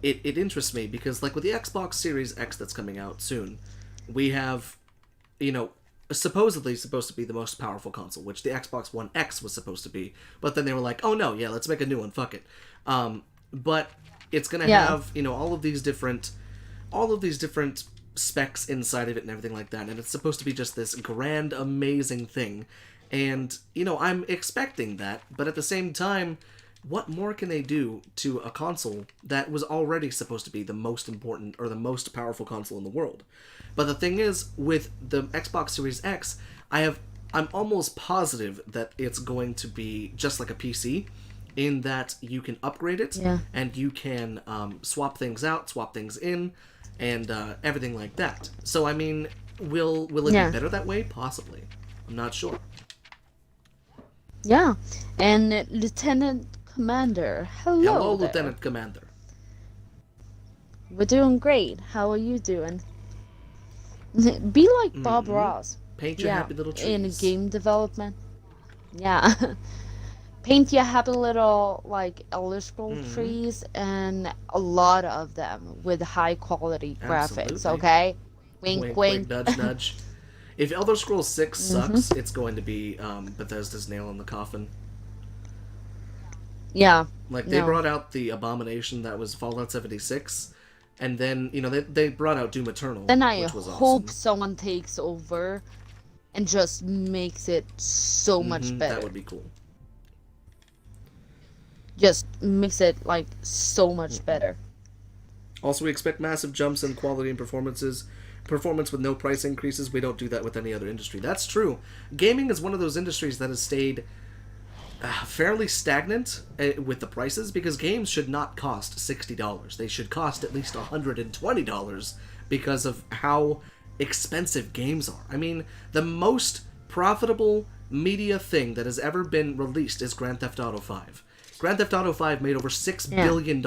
it interests me because like with the Xbox Series X that's coming out soon, we have, you know, supposedly supposed to be the most powerful console, which the Xbox One X was supposed to be, but then they were like, oh no, yeah, let's make a new one, fuck it. But it's gonna Yeah, have all of these different specs inside of it and everything like that, and it's supposed to be just this grand, amazing thing. And I'm expecting that, but at the same time, what more can they do to a console that was already supposed to be the most important or the most powerful console in the world? But the thing is, with the Xbox Series X, I'm almost positive that it's going to be just like a PC, in that you can upgrade it yeah, and you can swap things out, swap things in, and everything like that. So I mean, will it be yeah. better that way? Possibly. I'm not sure. Yeah. And Lieutenant Commander, Hello, hello there. Lieutenant Commander. We're doing great. How are you doing? Be like Bob Mm-hmm. Ross. Paint your Yeah, happy little in trees. game development. Yeah. Paint your happy little like Elder Scroll Mm-hmm. trees and a lot of them with high quality graphics, Absolutely. okay? Wink Wink, wink, wink. nudge, nudge. If Elder Scrolls 6 Mhm. sucks, it's going to be Bethesda's nail in the coffin. Yeah. Like, they No. brought out the abomination that was Fallout 76, and then, they brought out Doom Eternal, Then I which was hope awesome. someone takes over and just makes it so much Mm-hmm. That better. would be cool. Just makes it like so much Mm-hmm. better. Also, we expect massive jumps in quality and performance with no price increases. We don't do that with any other industry. That's true. Gaming is one of those industries that has stayed fairly stagnant with the prices because games should not cost $60. They should cost at least $120 because of how expensive games are. I mean, the most profitable media thing that has ever been released is Grand Theft Auto 5. Grand Theft Auto 5 made over $6 Yeah. billion.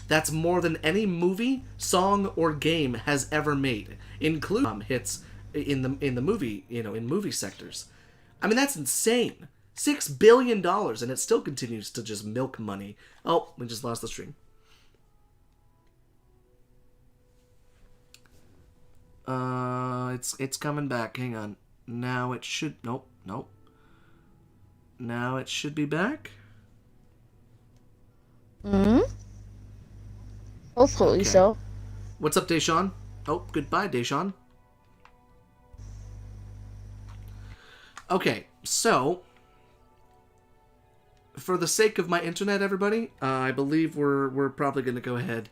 That's more than any movie, song, or game has ever made, including hits in the movie, in movie sectors. I mean, that's insane. $6 billion, and it still continues to just milk money. Oh, we just lost the stream. It's coming back. Hang on. Now it should. Nope, nope. Now it should be back. Hmm. Hopefully Okay. so. What's up, Deshaun? Oh, goodbye, Deshaun. Okay, so for the sake of my internet, everybody, I believe we're probably going to go ahead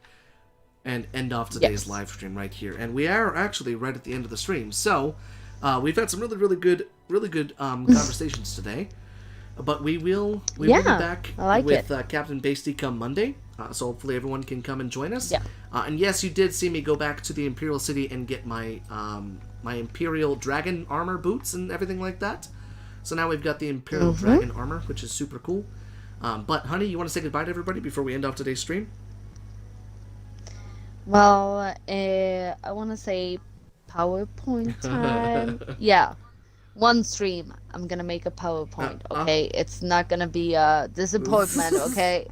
and end off today's Yes. live stream right here. And we are actually right at the end of the stream. So we've had some really good conversations today. But we will be Yeah. back I like it. with Captain Pasty come Monday. So hopefully everyone can come and join us. Yeah. And yes, you did see me go back to the Imperial City and get my my Imperial Dragon armor boots and everything like that. So now we've got the Imperial Dragon armor, which is super cool. But honey, you want to say goodbye to everybody before we end off today's stream? Well, I want to say PowerPoint time. Yeah. One stream, I'm gonna make a PowerPoint, okay? It's not gonna be a disappointment, okay?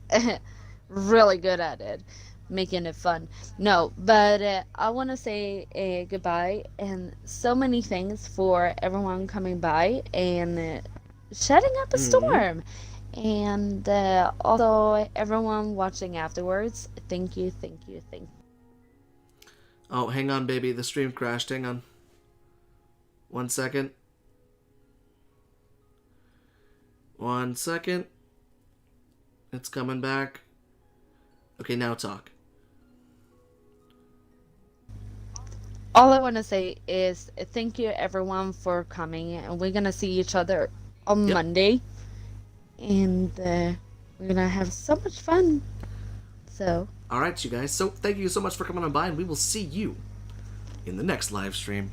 Really good at it, making it fun. No, but I want to say goodbye and so many thanks for everyone coming by and shutting up a storm. And also everyone watching afterwards, thank you, thank you, thank you. Oh, hang on, baby. The stream crashed. Hang on. 1 second. 1 second. It's coming back. Okay, now talk. All I want to say is thank you everyone for coming, and we're gonna see each other on Yep. Monday, and we're gonna have so much fun. So, Alright, you guys. So, thank you so much for coming on by, and we will see you in the next live stream.